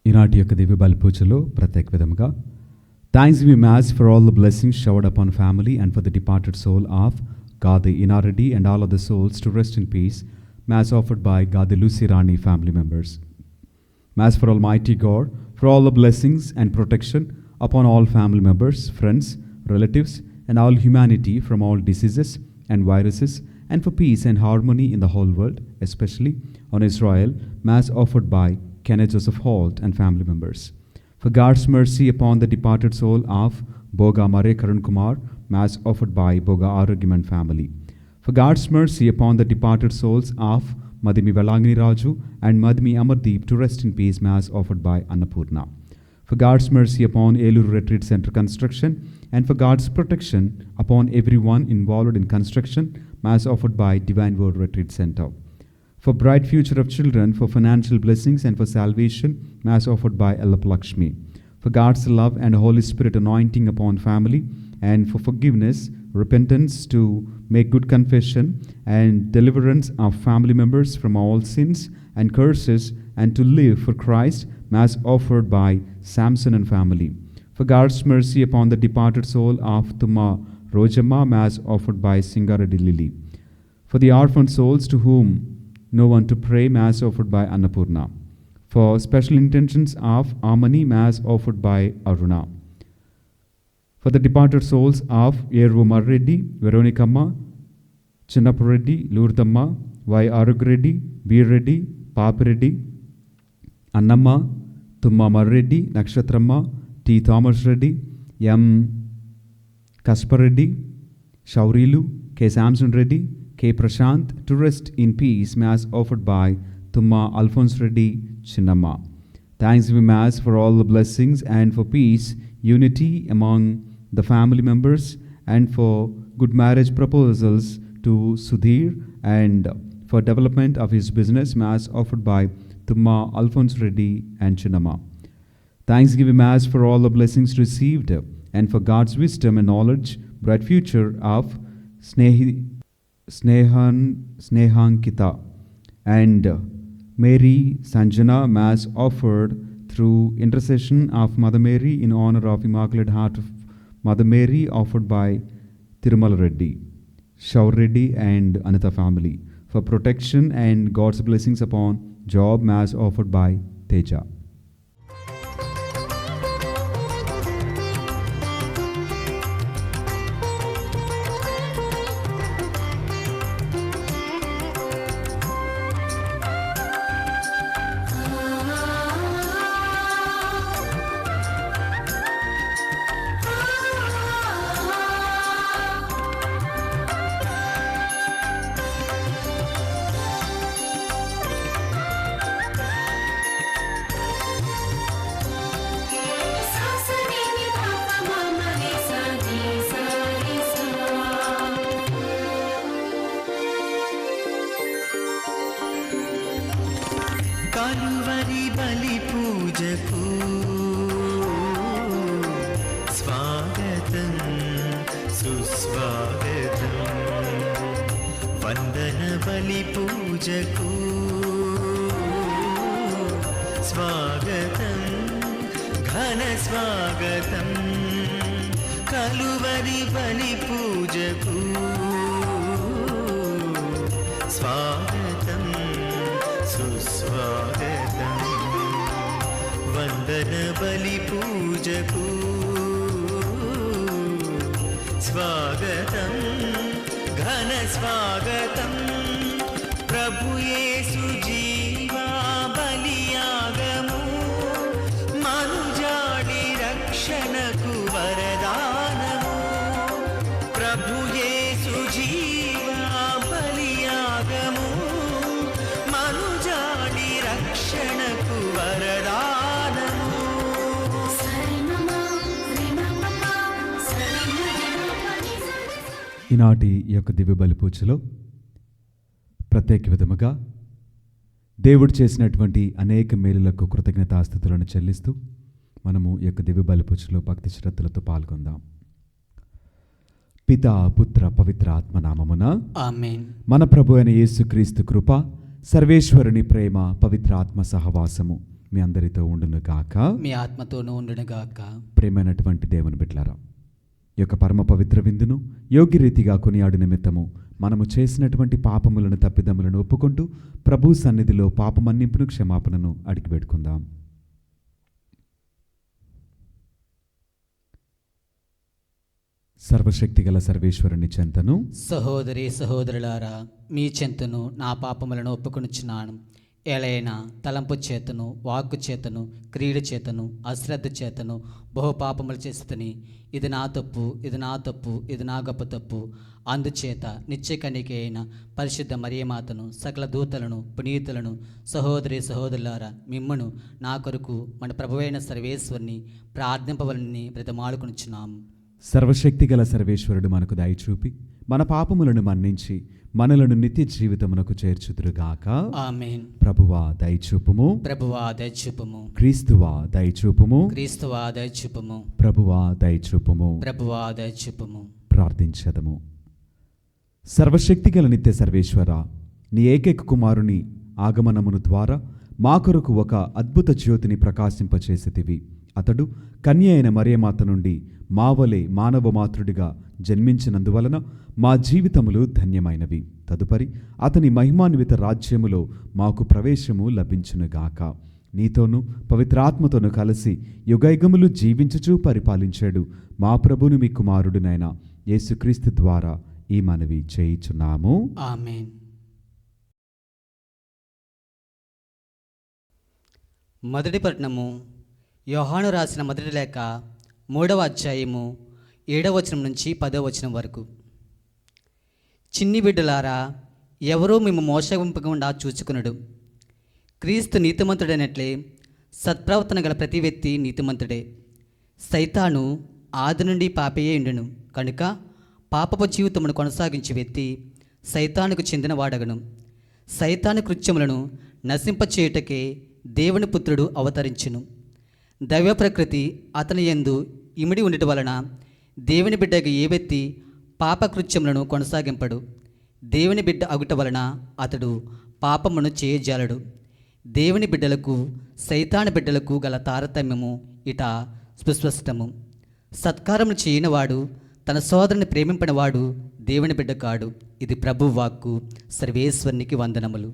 ఈనాటి యొక్క దివ్య బలి పూజలో ప్రత్యేక విధముగా thanksgiving mass for all the blessings showered upon family and for the departed soul of Gadi Inaradi and all of the souls to rest in peace. Mass offered by Gadi Lucy Rani family members. Mass for Almighty God, for all the blessings and protection upon all family members, friends, relatives, and all humanity from all diseases and viruses, and for peace and harmony in the whole world, especially on Israel. Mass offered by Kenneth Joseph Holt and family members. For God's mercy upon the departed soul of Boga Mare Karan Kumar, Mass offered by Boga Aragiman family. For God's mercy upon the departed souls of Madhimi Velangini Raju and Madhimi Amardeep to rest in peace, Mass offered by Annapurna. For God's mercy upon Eluru Retreat Center construction and for God's protection upon everyone involved in construction, Mass offered by Divine Word Retreat Center. For bright future of children, for financial blessings and for salvation, Mass offered by Ellap Lakshmi. For God's love and Holy Spirit anointing upon family and for forgiveness, repentance to make good confession and deliverance of family members from all sins and curses and to live for Christ, Mass offered by Samson and family. For God's mercy upon the departed soul of Tuma Rojamma, Mass offered by Singaradi Lily. For the orphan souls to whom no one to pray, Mass offered by Annapurna. For special intentions of Amani, Mass offered by Aruna. For the departed souls of Yeru Marreddy, Veronicamma, Chinnapureddy, Lourdamma, Y. Arugreddy, B. Reddy, Papareddy, Annamma, Tumma Marreddy, Nakshatramma, T. Thomas Reddy, M. Kaspareddy, Shaurilu, K. Samson Reddy, K. Prashant to rest in peace, Mass offered by Tumma Alphonse Reddy, Chinnamma. Thanks be Mass for all the blessings and for peace, unity among the family members and for good marriage proposals to Sudhir and for development of his business, Mass offered by Tumma Alphonse Reddy and Chinnamma. Thanksgiving Mass for all the blessings received and for God's wisdom and knowledge, bright future of Snehankita and Mary Sanjana, Mass offered through intercession of Mother Mary in honor of Immaculate Heart of Mother Mary, offered by Tirumala Reddy, Shaur Reddy and Anita family. For protection and God's blessings upon job, Mass offered by Teja. Calvary బలి పూజకు స్వాగతం సుస్వాగతం, వందన బలి పూజకు స్వాగతం ఘన స్వాగతం, కలువరి బలి పూజకు స్వాగతం సుస్వాగతం, వందన బలి పూజకు స్వాగతం ఘన స్వాగతం, ప్రభు యేసు జీవా బలియాగము మనుజాడి రక్షణకు వరదానము, ప్రభు యేసు జీవా బలియాగము మనుజాడి రక్షణకు వరదానము. ఈనాటి ఈ యొక్క దివ్య బలి పూజలో ప్రత్యేక విధముగా దేవుడు చేసినటువంటి అనేక మేలులకు కృతజ్ఞతాస్తుతులను చెల్లిస్తూ మనము ఈ యొక్క దివ్య బలి పూజలో భక్తి శ్రద్ధలతో పాల్గొందాం. పితా పుత్ర పవిత్ర ఆత్మ నామమున ఆమేన్. మన ప్రభు అయిన యేసుక్రీస్తు కృప, సర్వేశ్వరుని ప్రేమ, పవిత్ర ఆత్మ సహవాసము మీ అందరితో ఉండును గాక. మీ ఆత్మతోనూ ఉండును గాక. ప్రేమైనటువంటి దేవుని బిడ్డలారా, ఈ యొక్క పరమ పవిత్ర విందును యోగ్య రీతిగా కొనియాడు నిమిత్తము మనము చేసినటువంటి పాపములను తప్పిదములను ఒప్పుకుంటూ ప్రభు సన్నిధిలో పాపమన్నింపును క్షమాపణను అడిగి పెట్టుకుందాం. సర్వశక్తిగల సర్వేశ్వరుని చెంతను సహోదరి సహోదరులారా, మీ చెంతను నా పాపములను ఒప్పుకొనుచున్నాను. ఏలైనా తలంపు చేతను, వాక్కు చేతను, క్రీడ చేతను, అశ్రద్ధ చేతను బహు పాపములు చేస్తుని. ఇది నా తప్పు, ఇది నా తప్పు, ఇది నా గొప్ప తప్పు. అందుచేత నిత్య కన్యక అయిన పరిశుద్ధ మరియమాతను, సకల దూతలను, పునీతులను, సహోదరి సహోదరులారా, మిమ్మను నా కొరకు మన ప్రభువైన సర్వేశ్వరుని ప్రార్థింపవలని బ్రతమాడుకొనుచున్నాము. సర్వశక్తిగల సర్వేశ్వరుడు మనకు దయచూపి మన పాపములను మన్నించి మనలను నిత్య జీవితమునకు చేర్చుదురుగాక. ఆమేన్. ప్రభువా దయచూపుము, ప్రభువా దయచూపుము, క్రీస్తువా దయచూపుము, క్రీస్తువా దయచూపుము, ప్రభువా దయచూపుము. ప్రభువా దయచూపుము. ప్రార్థించదము. సర్వశక్తిగల నిత్య సర్వేశ్వర, నీ ఏకైక కుమారుని ఆగమనమును ద్వారా మా కొరకు ఒక అద్భుత జ్యోతిని ప్రకాశింపచేసితివి. అతడు కన్య అయిన మరియమాత నుండి మావలే మానవ మాతృడిగా జన్మించినందువలన మా జీవితములు ధన్యమైనవి. తదుపరి అతని మహిమాన్విత రాజ్యములో మాకు ప్రవేశము లభించునుగాక. నీతోనూ పవిత్రాత్మతోనూ కలిసి యుగయుగములు జీవించుచూ పరిపాలించాడు మా ప్రభుని మీ కుమారుడునైన యేసుక్రీస్తు ద్వారా ఈ మనవి చేయుచున్నాము. ఆమేన్. మొదటి పట్టణము యోహాను రాసిన మొదటి లేఖ 3వ అధ్యాయము 7వ వచనం నుంచి 10వ వచనం వరకు. చిన్ని బిడ్డలారా, ఎవరూ మేము మోసగింపకుండా చూచుకునడు. క్రీస్తు నీతిమంతుడైనట్లే సత్ప్రవర్తన గల ప్రతి వ్యక్తి నీతిమంతుడే. సైతాను ఆది నుండి పాపయే ఉండును కనుక పాపపు జీవితమును కొనసాగించే వ్యక్తి సైతానుకు చెందినవాడగను. సైతాను కృత్యములను నశింపచేయుటకే దేవుని పుత్రుడు అవతరించును. దైవ ప్రకృతి అతని యందు ఇమిడి ఉండటం వలన దేవుని బిడ్డకు ఏ వ్యక్తి పాపకృత్యములను కొనసాగింపడు. దేవుని బిడ్డ అగుట వలన అతడు పాపమును చేయజాలడు. దేవుని బిడ్డలకు సైతాను బిడ్డలకు గల తారతమ్యము ఇట సుస్పష్టము. సత్కారములు చేయనివాడు, తన సోదరుని ప్రేమింపనివాడు దేవుని బిడ్డ కాడు. ఇది ప్రభు వాక్కు. సర్వేశ్వరునికి వందనములు.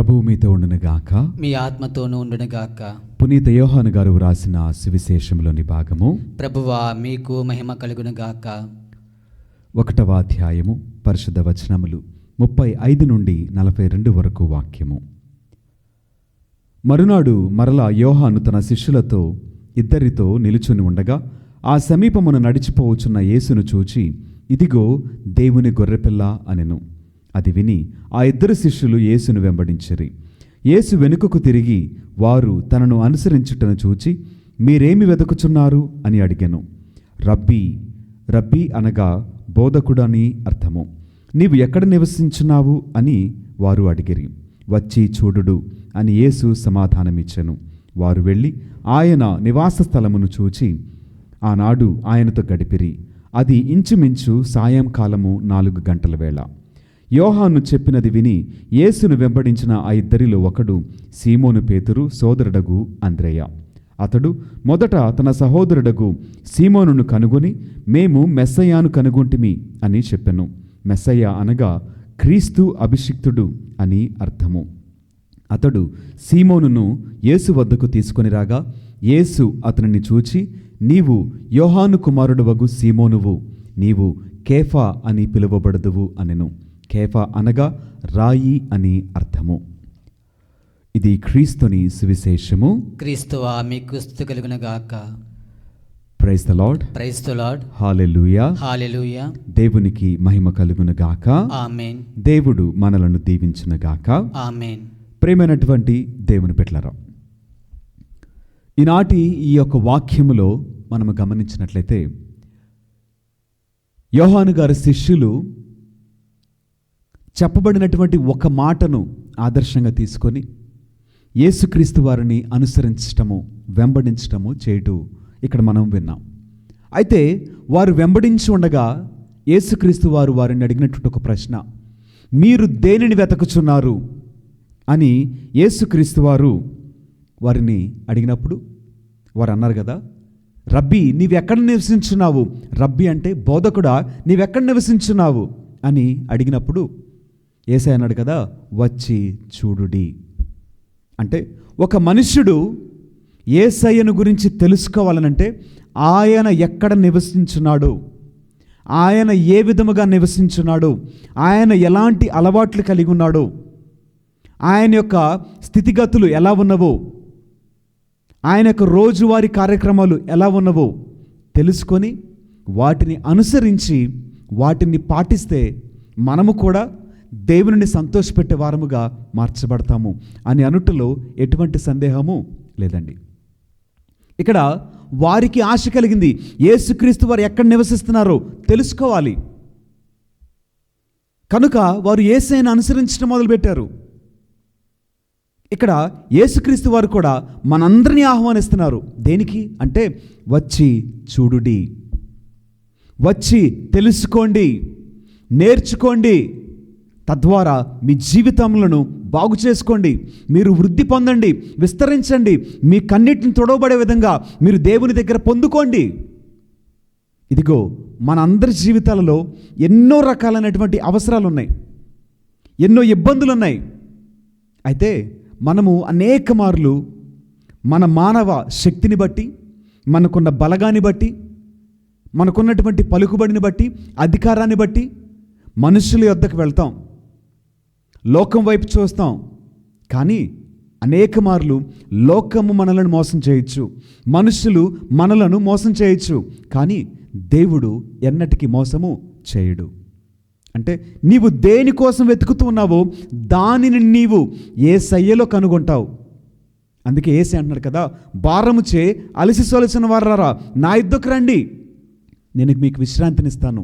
ప్రభువు మీతో ఉండునుగాక. మీ ఆత్మతోనూ ఉండునుగాక. పునీత యోహాను గారు వ్రాసిన సువిశేషంలోని భాగము. ప్రభువా మీకు మహిమ కలుగునుగాక. 1వ అధ్యాయము పరిశుద్ధ వచనములు 35 నుండి 42 వరకు వాక్యము. మరునాడు మరలా యోహాను తన శిష్యులతో ఇద్దరితో నిలుచుని ఉండగా ఆ సమీపమున నడిచిపోవచ్చున్న యేసును చూచి, ఇదిగో దేవుని గొర్రెపిల్ల అనెను. అది విని ఆ ఇద్దరు శిష్యులు యేసును వెంబడించిరి. యేసు వెనుకకు తిరిగి వారు తనను అనుసరించుటను చూచి, మీరేమి వెతుకుచున్నారు అని అడిగెను. రబ్బీ, రబ్బీ అనగా బోధకుడని అర్థము. నీవు ఎక్కడ నివసించున్నావు అని వారు అడిగిరి. వచ్చి చూడుడు అని యేసు సమాధానమిచ్చెను. వారు వెళ్ళి ఆయన నివాస స్థలమును చూచి ఆనాడు ఆయనతో గడిపిరి. అది ఇంచుమించు సాయంకాలము 4 గంటల వేళ. యోహాను చెప్పినది విని యేసును వెంబడించిన ఆ ఇద్దరిలో ఒకడు సీమోను పేతురు సోదరుడగు అంద్రెయ. అతడు మొదట తన సహోదరుడగు సీమోనును కనుగొని, మేము మెస్సయ్యాను కనుగొంటిమి అని చెప్పెను. మెస్సయ్య అనగా క్రీస్తు అభిషిక్తుడు అని అర్థము. అతడు సీమోనును యేసు వద్దకు తీసుకొని రాగా యేసు అతనిని చూచి, నీవు యోహాను కుమారుడు వగు సీమోనువు, నీవు కేఫా అని పిలువబడదువు అనెను. కేఫా అనగా రాయి అని అర్థము. ఇది క్రీస్తుని సువిశేషము. క్రీస్తువా మీకు స్తుతి కలుగునుగాక. Praise the Lord. Praise the Lord. Hallelujah. Hallelujah. దేవునికి మహిమ కలుగునుగాక. ఆమేన్. దేవుడు మనలను దీవించునుగాక. ఆమేన్. ప్రియమైనటువంటి దేవుని బిడ్డలారా, ఈనాటి ఈ యొక్క వాక్యములో మనము గమనించినట్లయితే యోహాను గారి శిష్యులు చెప్పబడినటువంటి ఒక మాటను ఆదర్శంగా తీసుకొని యేసుక్రీస్తు వారిని అనుసరించటము, వెంబడించటము చేయటం ఇక్కడ మనం విన్నాం. అయితే వారు వెంబడించి ఉండగా యేసుక్రీస్తు వారు వారిని అడిగినటువంటి ఒక ప్రశ్న, మీరు దేనిని వెతకుచున్నారు అని యేసుక్రీస్తు వారు వారిని అడిగినప్పుడు వారు అన్నారు కదా, రబ్బీ నీవెక్కడ నివసించున్నావు? రబ్బీ అంటే బోధకుడా, నీవెక్కడ నివసించున్నావు అని అడిగినప్పుడు యేసయ్య అన్నాడు కదా, వచ్చి చూడుడి. అంటే ఒక మనుష్యుడు యేసయ్యను గురించి తెలుసుకోవాలనంటే ఆయన ఎక్కడ నివసించున్నాడు, ఆయన ఏ విధముగా నివసించున్నాడు, ఆయన ఎలాంటి అలవాట్లు కలిగి ఉన్నాడు, ఆయన యొక్క స్థితిగతులు ఎలా ఉన్నవో, ఆయన యొక్క రోజువారీ కార్యక్రమాలు ఎలా ఉన్నవో తెలుసుకొని వాటిని అనుసరించి వాటిని పాటిస్తే మనము కూడా దేవునిని సంతోషపెట్టే వారముగా మార్చబడతాము అని అనుటలో ఎటువంటి సందేహము లేదండి. ఇక్కడ వారికి ఆశ కలిగింది, యేసుక్రీస్తు వారు ఎక్కడ నివసిస్తున్నారో తెలుసుకోవాలి. కనుక వారు యేసయ్యను అనుసరించడం మొదలుపెట్టారు. ఇక్కడ యేసుక్రీస్తు వారు కూడా మనందరినీ ఆహ్వానిస్తున్నారు. దేనికి అంటే వచ్చి చూడుడి, వచ్చి తెలుసుకోండి, నేర్చుకోండి, తద్వారా మీ జీవితములను బాగు చేసుకోండి, మీరు వృద్ధి పొందండి, విస్తరించండి, మీ కన్నిటిని తొడవబడే విధంగా మీరు దేవుని దగ్గర పొందుకోండి. ఇదిగో మన అందరి జీవితాలలో ఎన్నో రకాలైనటువంటి అవసరాలు ఉన్నాయి, ఎన్నో ఇబ్బందులు ఉన్నాయి. అయితే మనము అనేక మార్లు మన మానవ శక్తిని బట్టి, మనకున్న బలగాన్ని బట్టి, మనకున్నటువంటి పలుకుబడిని బట్టి, అధికారాన్ని బట్టి మనుషుల యొద్దకు వెళ్తాం, లోకం వైపు చూస్తాం. కానీ అనేక మార్లు లోకము మనలను మోసం చేయొచ్చు, మనుషులు మనలను మోసం చేయొచ్చు, కానీ దేవుడు ఎన్నటికీ మోసము చేయడు. అంటే నీవు దేనికోసం వెతుకుతూ ఉన్నావో దానిని నీవు యేసయ్యలో కనుగొంటావు. అందుకే యేసయ్య అంటున్నాడు కదా, భారము చే అలసి సొలసిన వారారా నా యుద్ధకు రండి, నేను మీకు విశ్రాంతినిస్తాను.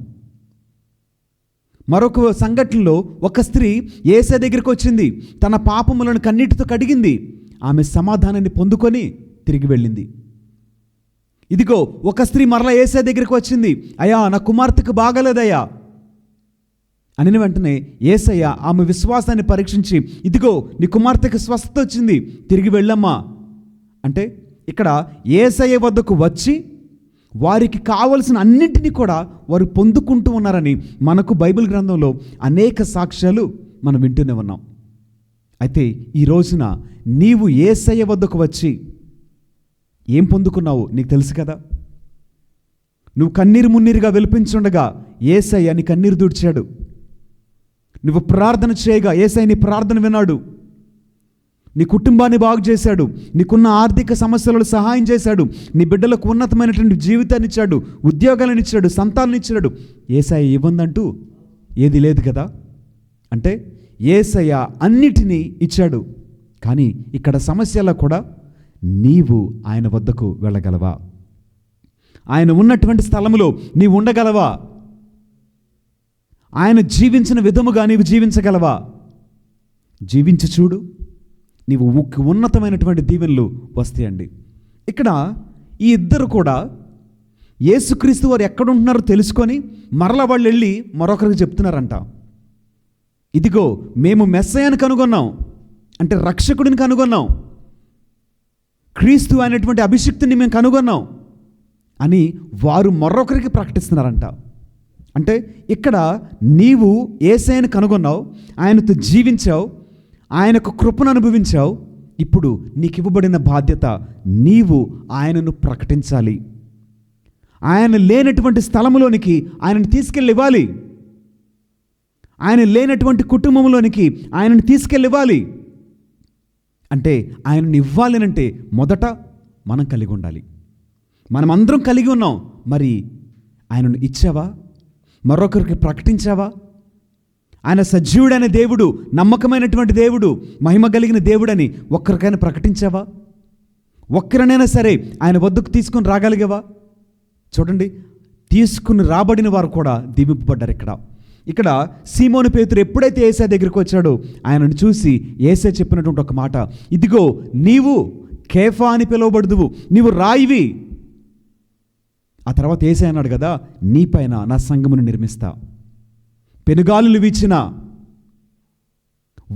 మరొక సంఘటనలో ఒక స్త్రీ యేసయ్య దగ్గరికి వచ్చింది, తన పాపములను కన్నీటితో కడిగింది, ఆమె సమాధానాన్ని పొందుకొని తిరిగి వెళ్ళింది. ఇదిగో ఒక స్త్రీ మరలా యేసయ్య దగ్గరికి వచ్చింది, అయ్యా నా కుమార్తెకు బాగలేదయ్యా అని వెంటనే యేసయ్య ఆమె విశ్వాసాన్ని పరీక్షించి, ఇదిగో నీ కుమార్తెకు స్వస్థత వచ్చింది, తిరిగి వెళ్ళమ్మా అంటే ఇక్కడ యేసయ్య వద్దకు వచ్చి వారికి కావలసిన అన్నింటినీ కూడా వారు పొందుకుంటూ ఉన్నారని మనకు బైబిల్ గ్రంథంలో అనేక సాక్ష్యాలు మనం వింటూనే ఉన్నాం. అయితే ఈ రోజున నీవు యేసయ్య వద్దకు వచ్చి ఏం పొందుకున్నావు నీకు తెలుసు కదా. నువ్వు కన్నీరు మున్నీరుగా విలిపించుండగా యేసయ్య నీ కన్నీరు తుడిచాడు. నువ్వు ప్రార్థన చేయగా యేసయ్య నీ ప్రార్థన విన్నాడు. నీ కుటుంబాన్ని బాగు చేశాడు. నీకున్న ఆర్థిక సమస్యలలో సహాయం చేశాడు. నీ బిడ్డలకు ఉన్నతమైనటువంటి జీవితాన్ని ఇచ్చాడు, ఉద్యోగాలను ఇచ్చాడు, సంతానాన్ని ఇచ్చాడు. యేసయ్య ఇవ్వందంటూ ఏది లేదు కదా. అంటే యేసయ్య అన్నిటినీ ఇచ్చాడు. కానీ ఇక్కడ సమస్యలో కూడా నీవు ఆయన వద్దకు వెళ్ళగలవా? ఆయన ఉన్నటువంటి స్థలములో నీవు ఉండగలవా? ఆయన జీవించిన విధముగా నీవు జీవించగలవా? జీవించి చూడు, నీవు ఉన్నతమైనటువంటి దీవెనలు వస్తాయండి. ఇక్కడ ఈ ఇద్దరు కూడా యేసుక్రీస్తు వారు ఎక్కడుంటున్నారో తెలుసుకొని మరలా వాళ్ళు వెళ్ళి మరొకరికి చెప్తున్నారంట, ఇదిగో మేము మెస్సయ్యను కనుగొన్నాం, అంటే రక్షకుడిని కనుగొన్నాం, క్రీస్తు అనేటువంటి అభిషిక్తుని మేము కనుగొన్నాం అని వారు మరొకరికి ప్రకటిస్తున్నారంట. అంటే ఇక్కడ నీవు యేసయ్యను కనుగొన్నావు, ఆయనతో జీవించావు, ఆయనకు కృపను అనుభవించావు. ఇప్పుడు నీకు ఇవ్వబడిన బాధ్యత, నీవు ఆయనను ప్రకటించాలి. ఆయన లేనటువంటి స్థలంలోనికి ఆయనను తీసుకెళ్ళి ఇవ్వాలి. ఆయన లేనటువంటి కుటుంబంలోనికి ఆయనను తీసుకెళ్ళి ఇవ్వాలి. అంటే ఆయనను ఇవ్వాలి అంటే మొదట మనం కలిగి ఉండాలి. మనం అందరం కలిగి ఉన్నాం. మరి ఆయనను ఇచ్చావా? మరొకరికి ప్రకటించావా? ఆయన సజీవుడైన దేవుడు, నమ్మకమైనటువంటి దేవుడు, మహిమ కలిగిన దేవుడని ఒక్కరికైనా ప్రకటించావా? ఒక్కరినైనా సరే ఆయన వద్దకు తీసుకుని రాగలిగావా? చూడండి, తీసుకుని రాబడిన వారు కూడా దీవింపబడ్డారు. ఇక్కడ సీమోను పేతురు ఎప్పుడైతే యేసయ్య దగ్గరికి వచ్చాడో ఆయనను చూసి యేసయ్య చెప్పినటువంటి ఒక మాట, ఇదిగో నీవు కేఫా అని పిలువబడుదువు, నీవు రాయివి. ఆ తర్వాత యేసయ్య అన్నాడు కదా, నీపైన నా సంఘమును నిర్మిస్తా. పెనుగాలులు వీచినా,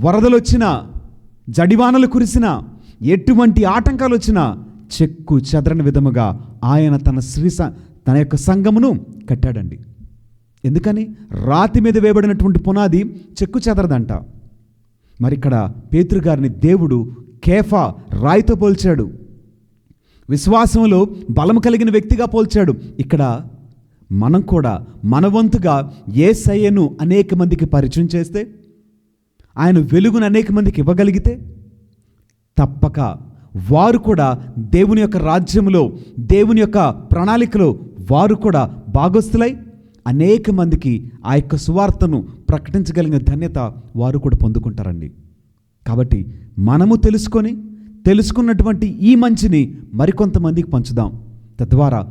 వరదలు వచ్చినా, జడివానలు కురిసినా, ఎటువంటి ఆటంకాలు వచ్చినా చెక్కు చెదరని విధముగా ఆయన తన యొక్క సంఘమును కట్టాడండి. ఎందుకని? రాతి మీద వేయబడినటువంటి పునాది చెక్కు చెదరదంట. మరి ఇక్కడ పేతురు గారిని దేవుడు కేఫా, రాయితో పోల్చాడు. విశ్వాసంలో బలం కలిగిన వ్యక్తిగా పోల్చాడు. ఇక్కడ మనం కూడా మన వంతుగా యేసయ్యను అనేక మందికి పరిచయం చేస్తే, ఆయన వెలుగును అనేక మందికి ఇవ్వగలిగితే తప్పక వారు కూడా దేవుని యొక్క రాజ్యంలో, దేవుని యొక్క ప్రణాళికలో వారు కూడా భాగస్థులై అనేక మందికి ఆ యొక్క సువార్తను ప్రకటించగలిగిన ధన్యత వారు కూడా పొందుకుంటారండి. కాబట్టి మనము తెలుసుకున్నటువంటి ఈ మంచిని మరికొంతమందికి పంచుదాం. తద్వారా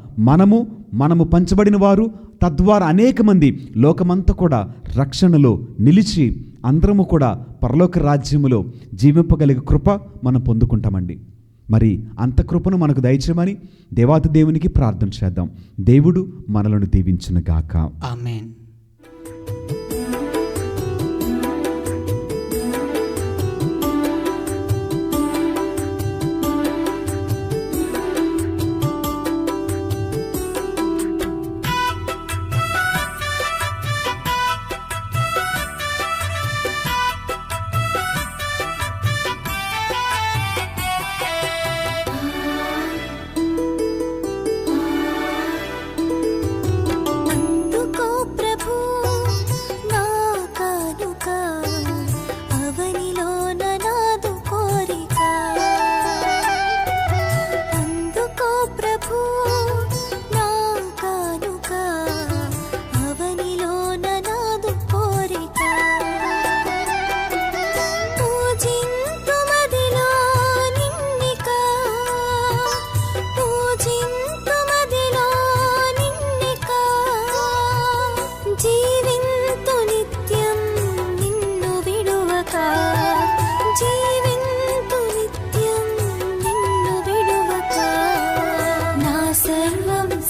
మనము పంచబడిన వారు, తద్వారా అనేక మంది లోకమంతా కూడా రక్షణలో నిలిచి అందరము కూడా పరలోక రాజ్యములో జీవింపగలిగే కృప మనం పొందుకుంటామండి. మరి అంత కృపను మనకు దయచేయమని దేవాతి దేవునికి ప్రార్థన చేద్దాం. దేవుడు మనలను దీవించునుగాక. ఆమేన్.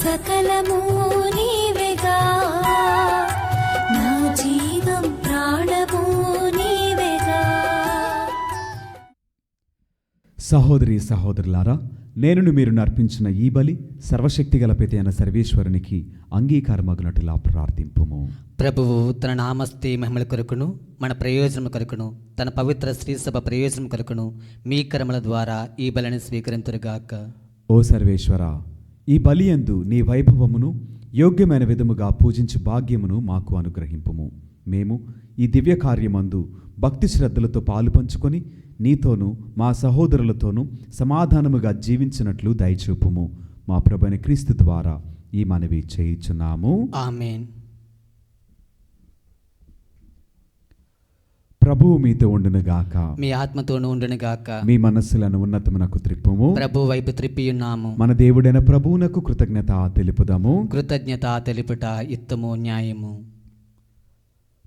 సకలము నీవేగా, నా జీవం ప్రాణము నీవేగా. సహోదరి సహోదరులారా, నేనును మీరు అర్పించిన ఈ బలి సర్వశక్తిగల పిత అయిన సర్వేశ్వరునికి అంగీకారమగునట్టులా ప్రార్థింపుము. ప్రభువు తన నామస్తే మహిమల కొరకును మన ప్రయోజనం కొరకును తన పవిత్ర శ్రీసభ ప్రయోజనం కొరకును మీ కర్మల ద్వారా ఈ బలిని స్వీకరింతురుగాక. ఓ సర్వేశ్వర, ఈ బలియందు నీ వైభవమును యోగ్యమైన విధముగా పూజించు భాగ్యమును మాకు అనుగ్రహింపుము. మేము ఈ దివ్య కార్యమందు భక్తి శ్రద్ధలతో పాలు పంచుకొని నీతోనూ మా సహోదరులతోనూ సమాధానముగా జీవించినట్లు దయచూపుము. మా ప్రభువైన క్రీస్తు ద్వారా ఈ మనవి చేయుచున్నాము. ఆమేన్. ప్రభువు మీతో ఉండునుగాక, మీ ఆత్మతోనూ ఉండునుగాక. మీ మనస్సులను ఉన్నతమునకు త్రిప్పుము. ప్రభు వైపు త్రిప్పియున్నాము. మన దేవుడైన ప్రభువునకు కృతజ్ఞత తెలుపుదాము. కృతజ్ఞత తెలుపుట యుక్తము న్యాయము.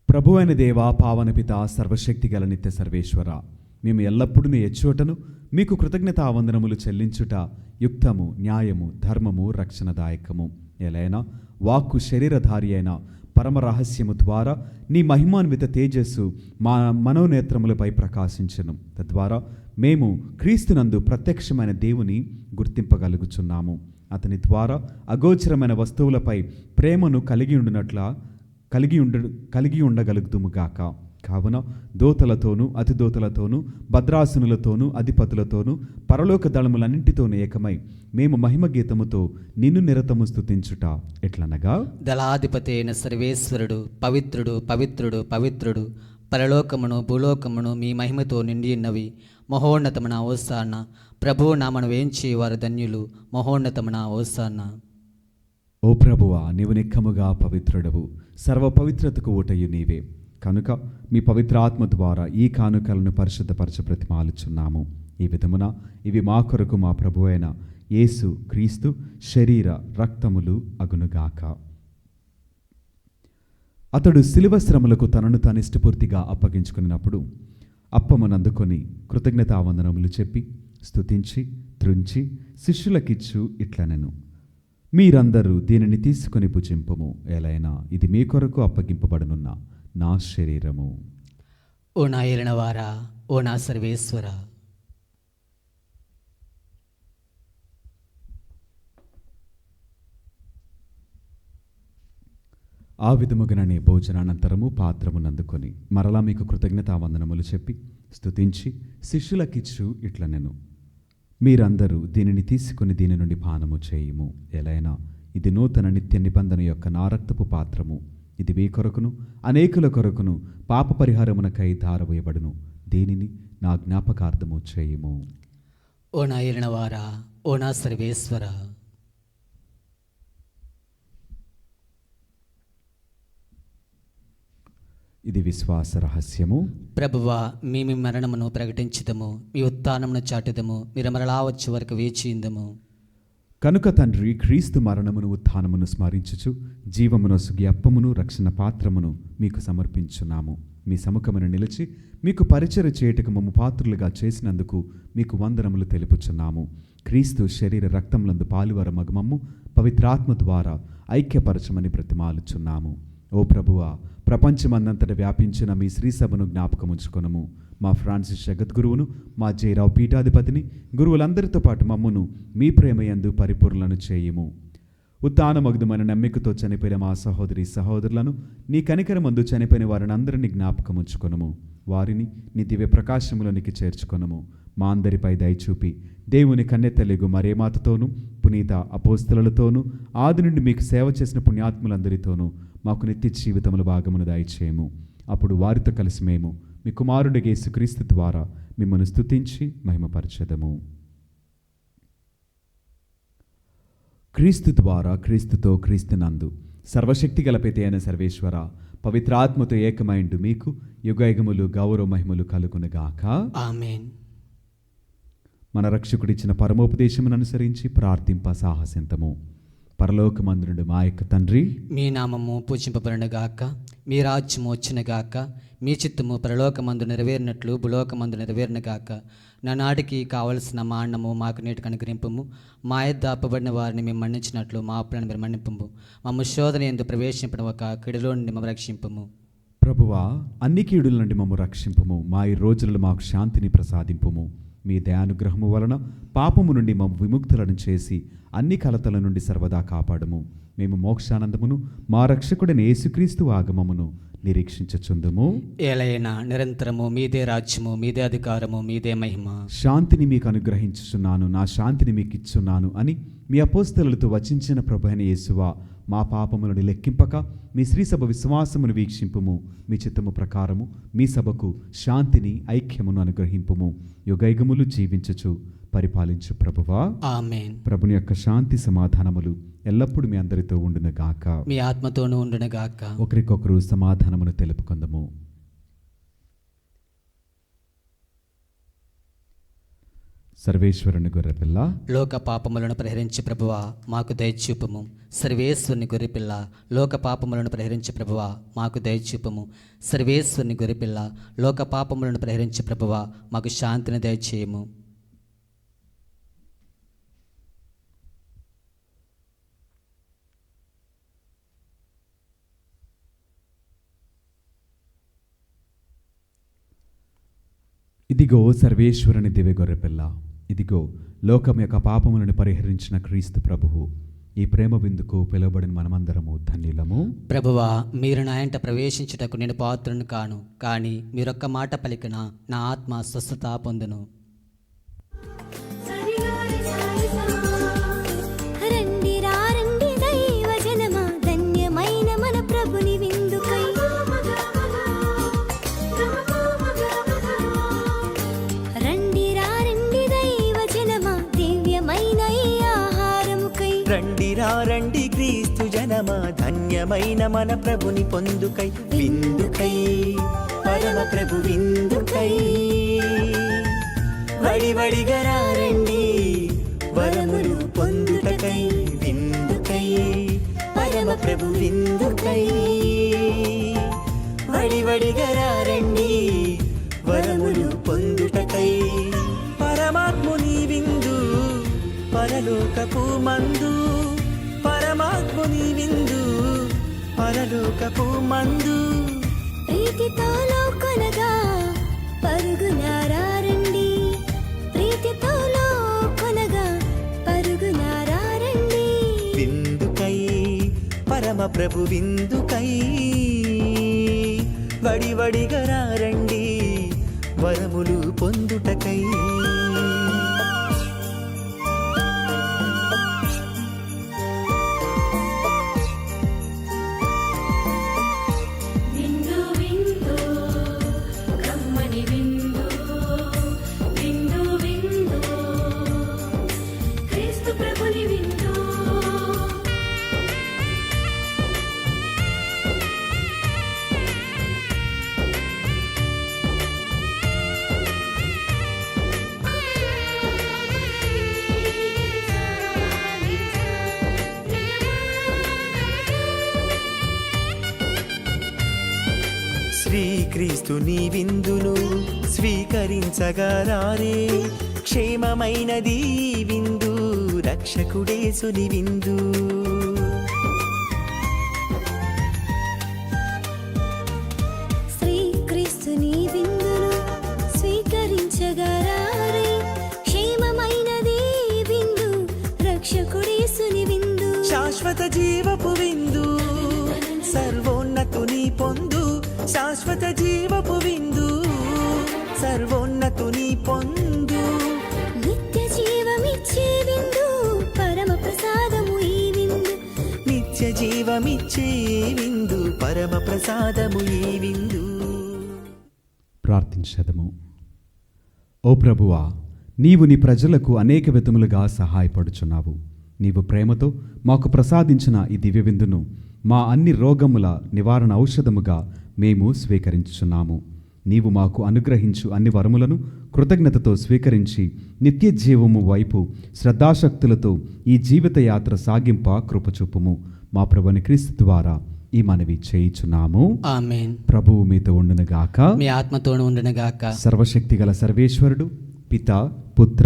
ప్రభువైన దేవ, పావన పిత, సర్వశక్తి గల నిత్య సర్వేశ్వర, మేము ఎల్లప్పుడూ నీ ఎచ్చోటను మీకు కృతజ్ఞతావందనములు చెల్లించుట యుక్తము, న్యాయము, ధర్మము, రక్షణదాయకము. ఎలైనా వాక్కు శరీరధారి అయిన పరమ రహస్యము ద్వారా నీ మహిమాన్విత తేజస్సు మా మనోనేత్రములపై ప్రకాశించను. తద్వారా మేము క్రీస్తునందు ప్రత్యక్షమైన దేవుని గుర్తింపగలుగుచున్నాము. అతని ద్వారా అగోచరమైన వస్తువులపై ప్రేమను కలిగి ఉండగలుగుదుముగాక. కావున దోతలతోనూ అతిదోతలతోనూ భద్రాసనులతోనూ అధిపతులతోనూ పరలోక దళములన్నింటితోనూ ఏకమై మేము మహిమ గీతముతో నిన్ను నిరతము స్తుతించుట ఎట్లనగా, దళాధిపతి అయిన సర్వేశ్వరుడు పవిత్రుడు పవిత్రుడు పవిత్రుడు, పరలోకమును భూలోకమును మీ మహిమతో నిండి ఉన్నవి. మహోన్నతమున హోసానా. ప్రభువు నామను వేంచి వారు ధన్యులు. మహోన్నతమున హోసానా. ఓ ప్రభువా, నీవు నిక్కముగా పవిత్రుడవు, సర్వ పవిత్రతకు ఊటయు నీవే. కనుక మీ పవిత్ర ఆత్మ ద్వారా ఈ కానుకలను పరిశుద్ధపరచ ప్రతిమాలుచున్నాము. ఈ విధమున ఇవి మా కొరకు మా ప్రభు అయిన యేసు క్రీస్తు శరీర రక్తములు అగునుగాక. అతడు శిలువ శ్రమలకు తనను తాను ఇష్టపూర్తిగా అప్పగించుకున్నప్పుడు అప్పమునందుకొని కృతజ్ఞతావందనములు చెప్పి స్తుతించి త్రుంచి శిష్యులకిచ్చు ఇట్లనెను, మీరందరూ దీనిని తీసుకుని భుజింపుము. ఎలైనా ఇది మీ కొరకు అప్పగింపబడనున్న నా శరీరము. ఓ నా ఏలినవారా, ఓ నా సర్వేశ్వర, ఆ విధముగానే భోజనానంతరము పాత్రమునందుకొని మరలా మీకు కృతజ్ఞతావందనములు చెప్పి స్తుతించి శిష్యులకిచ్చు ఇట్లనెను, మీరందరూ దీనిని తీసుకుని దీని నుండి పానము చేయుము. ఎలైనా ఇది నూతన నిత్య నిబంధన యొక్క నా రక్తపు పాత్రము. ఇది మీ కొరకును అనేకుల కొరకును పాప పరిహారమునకై ధారవేయబడును. దీనిని నా జ్ఞాపకార్థము చేయుము. ఓ నా ఏలినవారా, ఓ నా సర్వేశ్వర, ఇది విశ్వాస రహస్యము. ప్రభువా, మీ మరణమును ప్రకటించుదము, మీ ఉత్థానమును చాటుదము, మీరు మరలా వచ్చే వరకు వేచియుందము. కనుక తండ్రి, క్రీస్తు మరణమును ఉత్థానమును స్మరించుచు జీవమునొసుగి అప్పమును రక్షణ పాత్రమును మీకు సమర్పించున్నాము. మీ సముఖమును నిలిచి మీకు పరిచర్య చేయుటకు మమ్ము పాత్రులుగా చేసినందుకు మీకు వందనములు తెలుపుచున్నాము. క్రీస్తు శరీర రక్తములందు పాలువర మగమమ్ము పవిత్రాత్మ ద్వారా ఐక్యపరచమని బ్రతిమాలుచున్నాము. ఓ ప్రభువా, ప్రపంచమందంతట వ్యాపించిన మీ శ్రీసభను జ్ఞాపకముంచుకొనము. మా ఫ్రాన్సిస్ జగద్గురువును, మా జయరావు పీఠాధిపతిని, గురువులందరితో పాటు మమ్మును మీ ప్రేమయందు పరిపూర్ణలను చేయుము. ఉత్థానమగుదమైన నమ్మికతో చనిపోయిన మా సహోదరి సహోదరులను, నీ కనికరమందు చనిపోయిన వారిని అందరినీ జ్ఞాపకముంచుకొనము. వారిని నీ దివ్య ప్రకాశములోనికి చేర్చుకొనము. మా అందరిపై దయచూపి దేవుని కన్నెత్తెలుగు మరేమాతతోనూ పునీత అపోస్తలులతోనూ ఆది నుండి మీకు సేవ చేసిన పుణ్యాత్ములందరితోనూ మాకు నిత్య జీవితముల భాగమును దయచేయము. అప్పుడు వారితో కలిసి మేము మీ కుమారుడు యేసుక్రీస్తు ద్వారా మిమ్మల్ని స్తుతించి మహిమపరచెదము. క్రీస్తు ద్వారా, క్రీస్తుతో, క్రీస్తునందు సర్వశక్తి గల పిత అయిన సర్వేశ్వర, పవిత్రాత్మతో ఏకమైండు మీకు యుగయుగములు గౌరవ మహిమలు కలుగునుగాక. ఆమేన్. మన రక్షకుడిచ్చిన పరమోపదేశమును అనుసరించి ప్రార్థింప సాహసింతము. పరలోకమందునుడు మా యొక్క తండ్రి, మీ నామము పూజింపబడునుగాక, మీ రాజ్యము వచ్చునుగాక, మీ చిత్తము పరలోకమందు నెరవేరినట్లు భూలోకమందు నెరవేరునుగాక. నానాటికి కావలసిన మా అన్నము మాకు నేటికి అనుగ్రహింపము. మా యొద్ద అప్పబడిన వారిని మేము మన్నించినట్లు మా అప్పులను మీరు మన్నింపము. మమ్మ శోధన యందు ప్రవేశింపడం ఒక కీడులో నుండి మమ్మ రక్షింపము. ప్రభువా, అన్ని కీడుల నుండి మమ్ము రక్షింపుము. మా ఈ రోజులలో మాకు శాంతిని ప్రసాదింపుము. మీ దయానుగ్రహము వలన పాపము నుండి మమ్ము విముక్తులను చేసి అన్ని కలతల నుండి సర్వదా కాపాడుము. మేము మోక్షానందమును మా రక్షకుడైన యేసుక్రీస్తు ఆగమమును నిరీక్షించుచుందుము. ఏలైనా నిరంతరము మీదే రాజ్యము, మీదే అధికారము, మీదే మహిమ. శాంతిని మీకు అనుగ్రహించుచున్నాను, నా శాంతిని మీకు ఇచ్చున్నాను అని మీ అపోస్తలులతో వచించిన ప్రభు అయిన యేసువా, మా పాపములను లెక్కింపక మీ శ్రీసభ విశ్వాసమును వీక్షింపుము. మీ చిత్తము ప్రకారము మీ సభకు శాంతిని ఐక్యమును అనుగ్రహింపుము. యుగయుగములు జీవించుచు పరిపాలించు ప్రభువా. ఆమేన్. ప్రభుని యొక్క శాంతి సమాధానములు ఎల్లప్పుడూ మీ అందరితో ఉండునుగాక. మీ ఆత్మతోనూ ఉండునుగాక. ఒకరికొకరు సమాధానమును తెలుపుకుందము. సర్వేశ్వరుని గొర్రెపిల్ల, లోక పాపములను పరిహరించి ప్రభువా మాకు దయచూపుము. సర్వేశ్వరుని గొర్రెపిల్ల, లోక పాపములను పరిహరించి ప్రభువా మాకు దయచూపుము. సర్వేశ్వరుని గొర్రెపిల్ల, లోక పాపములను పరిహరించి ప్రభువా మాకు శాంతిని దయచేయము. ఇదిగో సర్వేశ్వరుని దివ్య గొర్రెపిల్ల, ఇదిగో లోకం యొక్క పాపములను పరిహరించిన క్రీస్తు ప్రభువు. ఈ ప్రేమ విందుకు పిలువబడిన మనమందరము ధన్యులము. ప్రభువా, మీరు నా ఇంట ప్రవేశించుటకు నేను పాత్రను కాను, కానీ మీరొక్క మాట పలికిన నా ఆత్మ స్వస్థత పొందును. రండి రా రండి దైవ జనమా, ధన్యమైన మన ప్రభుని విందుకై. రండి రా రండి దైవ జనమా, దివ్యమైన ఈ ఆహారముకై. రండి రా రండి క్రీస్తు జనమా, ధన్యమైన మన ప్రభుని పొందుకై. విందుకై పరమ ప్రభు విందుకై. వడివడిగా రా రండి వరములు పొందుటకై. విందుకై పరమ ప్రభు విందుకై. వడివడిగా రా రండి వరములు పొందుటకై. పరమాత్ముని విందు పరలోకపు మందు. పరమాత్ముని విందు పరలోకపు మందు. ప్రీతితో లోకొనగా పరుగునారా రండి. ప్రీతితో లోకొనగా పరుగునారా రండి. విందుకై పరమ ప్రభు విందుకై. వడివడిగా రా రండి వరములు పొందుటకై. విందు విందు కమ్మని విందు. విందు విందు క్రీస్తు ప్రభుని విందు. శ్రీక్రీస్తుని విందును స్వీకరించగరారే. క్షేమమైనది ఈ విందు, రక్షకుడేసుని విందు. శ్రీక్రీస్తుని విందును స్వీకరించగరారే. క్షేమమైనది ఈ విందు, రక్షకుడేసుని విందు. శాశ్వత జీవపు విందు సర్వోన్నతుని పొందు. శాశ్వత జీవపు విందు సర్వోన్నతుని పొందు. నిత్య జీవమిచ్చే విందు, పరమ ప్రసాదము ఈ విందు. నిత్య జీవమిచ్చే విందు, పరమ ప్రసాదము ఈ విందు. ప్రార్థించదము. ఓ ప్రభువా, నీవు నీ ప్రజలకు అనేక విధములుగా సహాయపడుచున్నావు. నీవు ప్రేమతో మాకు ప్రసాదించిన ఈ దివ్య విందును మా అన్ని రోగముల నివారణ ఔషధముగా మేము స్వీకరించుచున్నాము. నీవు మాకు అనుగ్రహించు అన్ని వరములను కృతజ్ఞతతో స్వీకరించి నిత్య జీవము వైపు శ్రద్ధాశక్తులతో ఈ జీవిత యాత్ర సాగింప కృపచూపుము. మా ప్రభుని క్రీస్తు ద్వారా ఈ మనవి చేయుచున్నాము. ఆమేన్. ప్రభువు మీతో ఉండునుగాక. మీ ఆత్మతోనూ ఉండునుగాక. సర్వశక్తిగల సర్వేశ్వరుడు పిత, పుత్ర,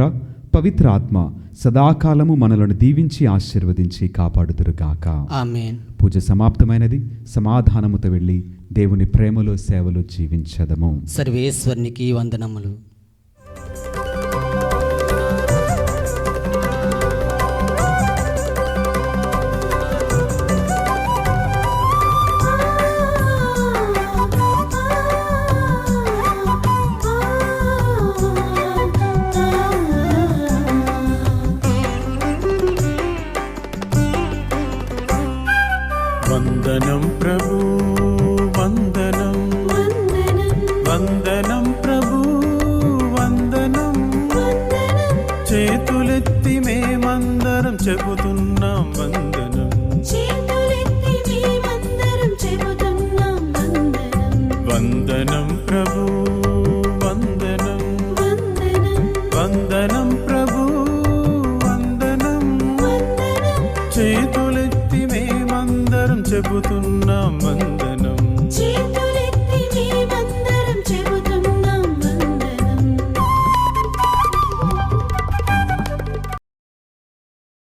పవిత్ర ఆత్మ సదాకాలము మనలను దీవించి ఆశీర్వదించి కాపాడుదురుగాక. ఆమేన్. పూజ సమాప్తమైనది. సమాధానముతో వెళ్ళి దేవుని ప్రేమలో సేవలో జీవించదము. సర్వేశ్వరునికి వందనములు. వందనం ప్రభు వందనం వందనం ప్రభు వందనం చేతులెత్తి మేమందరం చెబుతున్నాం వందనం వందనం ప్రభు వందనం వందనం ప్రభు వందనం చేతులెత్తి మేమందరం చెబుతున్నాం వందనం